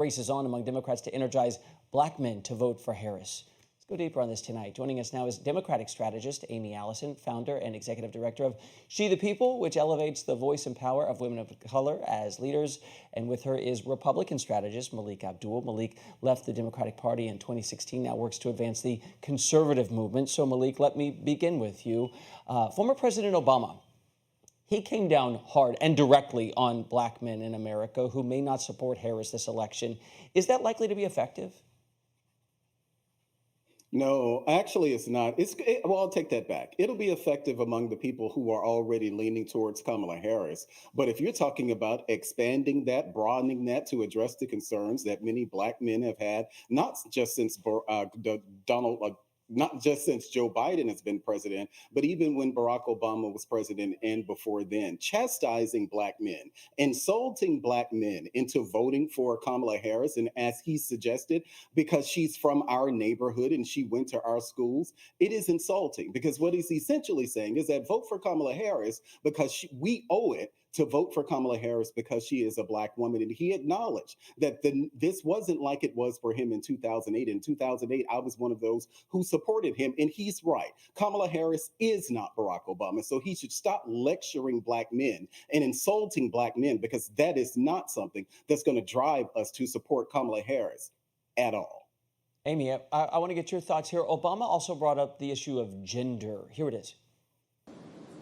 Race is on among Democrats to energize black men to vote for Harris. Let's go deeper on this tonight. Joining us now is Democratic strategist Amy Allison, founder and executive director of She the People, which elevates the voice and power of women of color as leaders. And with her is Republican strategist Melik Abdul. Melik left the Democratic Party in 2016, now works to advance the conservative movement. So Melik, let me begin with you. Former President Obama, he came down hard and directly on black men in America who may not support Harris this election. Is that likely to be effective? No, actually, it's not. Well, I'll take that back. It'll be effective among the people who are already leaning towards Kamala Harris. But if you're talking about expanding that, broadening that to address the concerns that many black men have had, not just since not just since Joe Biden has been president, but even when Barack Obama was president and before then, chastising black men, insulting black men into voting for Kamala Harris. And as he suggested, because she's from our neighborhood and she went to our schools, it is insulting because what he's essentially saying is that vote for Kamala Harris because we owe it to vote for Kamala Harris because she is a black woman. And he acknowledged that this wasn't like it was for him in 2008. In 2008, I was one of those who supported him. And he's right. Kamala Harris is not Barack Obama. So he should stop lecturing black men and insulting black men because that is not something that's going to drive us to support Kamala Harris at all. Amy, I want to get your thoughts here. Obama also brought up the issue of gender. Here it is.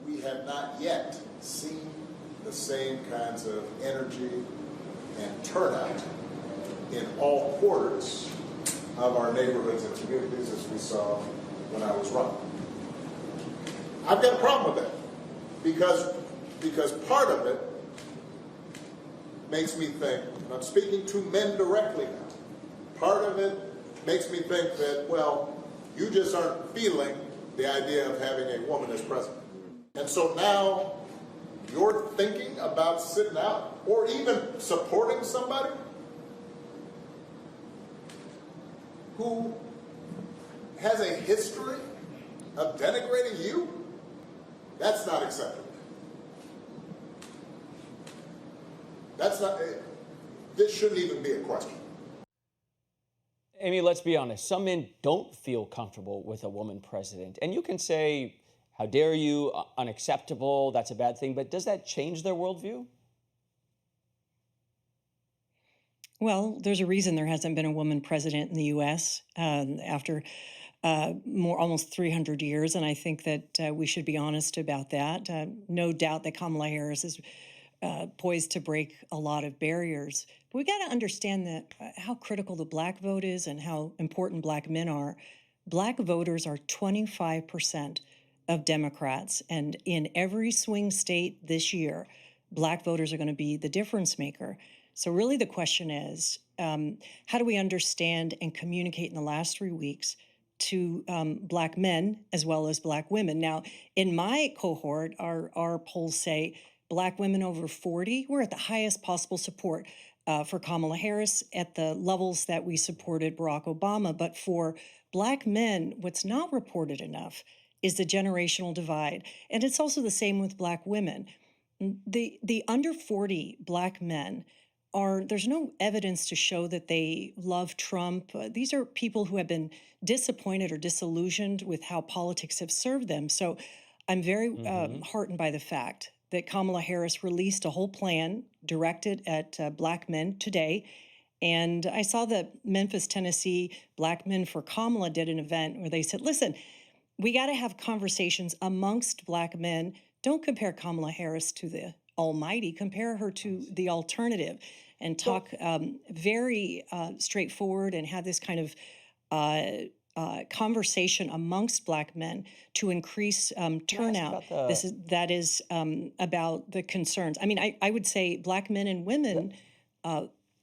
We have not yet seen the same kinds of energy and turnout in all quarters of our neighborhoods and communities as we saw when I was running. I've got a problem with that because part of it makes me think, and I'm speaking to men directly now, part of it makes me think that, well, you just aren't feeling the idea of having a woman as president. And so now you're thinking about sitting out or even supporting somebody who has a history of denigrating you? That's not acceptable. This shouldn't even be a question. Amy, let's be honest. Some men don't feel comfortable with a woman president. And you can say, how dare you, unacceptable, that's a bad thing. But does that change their worldview? Well, there's a reason there hasn't been a woman president in the U.S. After almost 300 years. And I think that we should be honest about that. No doubt that Kamala Harris is poised to break a lot of barriers. But we got to understand that how critical the black vote is and how important black men are. Black voters are 25% of Democrats. And in every swing state this year, black voters are going to be the difference maker. So really the question is, how do we understand and communicate in the last 3 weeks to black men as well as black women? Now, in my cohort, our polls say black women over 40, we're at the highest possible support for Kamala Harris at the levels that we supported Barack Obama. But for black men, what's not reported enough is the generational divide. And it's also the same with black women. The under 40 black men there's no evidence to show that they love Trump. These are people who have been disappointed or disillusioned with how politics have served them. So I'm very heartened by the fact that Kamala Harris released a whole plan directed at black men today. And I saw that Memphis, Tennessee, Black Men for Kamala did an event where they said, listen, we got to have conversations amongst black men. Don't compare Kamala Harris to the almighty. Compare her to the alternative and talk very straightforward and have this kind of conversation amongst black men to increase turnout. That is about the concerns. I mean, I would say black men and women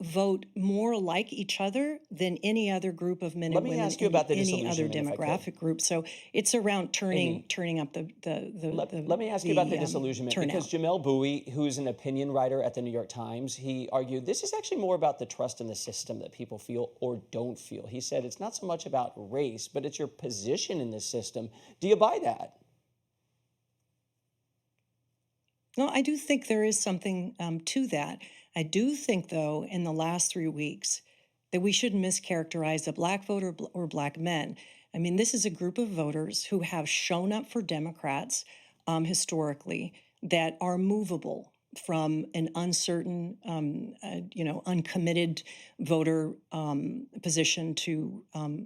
vote more like each other than any other group of men and women ask you about the any other demographic group. So it's around turning up the Let me ask you about the disillusionment, turnout. because Jamel Bowie, who's an opinion writer at the New York Times, he argued this is actually more about the trust in the system that people feel or don't feel. He said it's not so much about race, but it's your position in the system. Do you buy that? No, I do think there is something to that. I do think, though, in the last 3 weeks, that we shouldn't mischaracterize the black voter or black men. I mean, this is a group of voters who have shown up for Democrats historically that are movable from an uncertain, uncommitted voter position to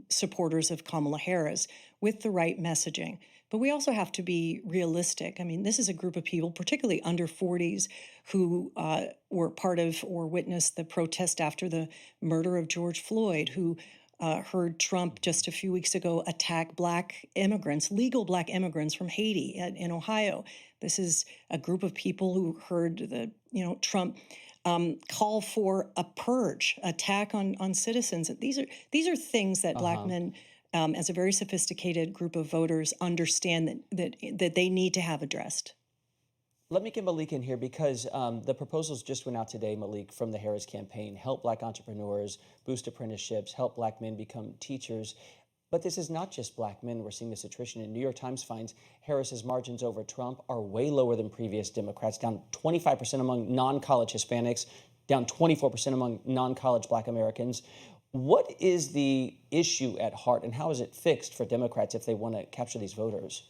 supporters of Kamala Harris with the right messaging. But we also have to be realistic. I mean, this is a group of people, particularly under 40s, who were part of or witnessed the protest after the murder of George Floyd, who heard Trump just a few weeks ago attack black immigrants, legal black immigrants from Haiti in Ohio. This is a group of people who heard Trump call for a purge, attack on citizens. These are things that black men, as a very sophisticated group of voters, understand that they need to have addressed. Let me get Melik in here because the proposals just went out today, Melik, from the Harris campaign. Help black entrepreneurs, boost apprenticeships, help black men become teachers. But this is not just black men. We're seeing this attrition. And New York Times finds Harris's margins over Trump are way lower than previous Democrats, down 25% among non-college Hispanics, down 24% among non-college black Americans. What is the issue at heart, and how is it fixed for Democrats if they want to capture these voters?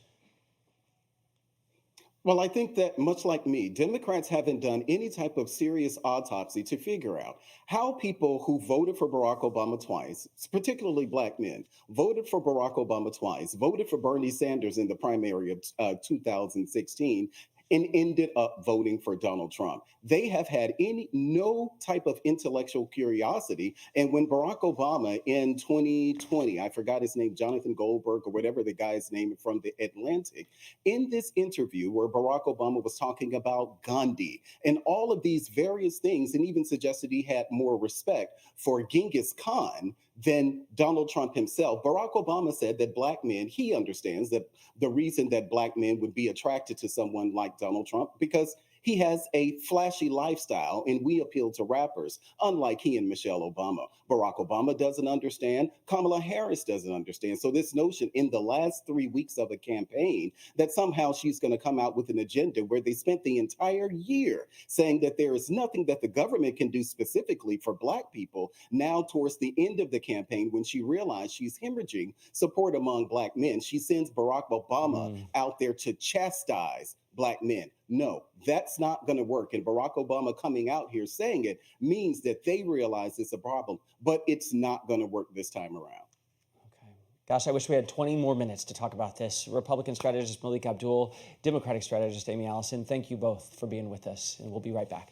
Well, I think that much like me, Democrats haven't done any type of serious autopsy to figure out how people who voted for Barack Obama twice, particularly black men, voted for Barack Obama twice, voted for Bernie Sanders in the primary of 2016, and ended up voting for Donald Trump. They have had no type of intellectual curiosity. And when Barack Obama in 2020, I forgot his name, Jonathan Goldberg or whatever the guy's name from the Atlantic, in this interview where Barack Obama was talking about Gandhi and all of these various things, and even suggested he had more respect for Genghis Khan than Donald Trump himself. Barack Obama said that black men, he understands that the reason that black men would be attracted to someone like Donald Trump because he has a flashy lifestyle and we appeal to rappers, unlike he and Michelle Obama. Barack Obama doesn't understand. Kamala Harris doesn't understand. So this notion in the last 3 weeks of a campaign that somehow she's going to come out with an agenda where they spent the entire year saying that there is nothing that the government can do specifically for black people. Now towards the end of the campaign, when she realized she's hemorrhaging support among black men, she sends Barack Obama out there to chastise black men. No, that's not going to work. And Barack Obama coming out here saying it means that they realize it's a problem, but it's not going to work this time around. Okay. Gosh, I wish we had 20 more minutes to talk about this. Republican strategist Melik Abdul, Democratic strategist Amy Allison, thank you both for being with us, and we'll be right back.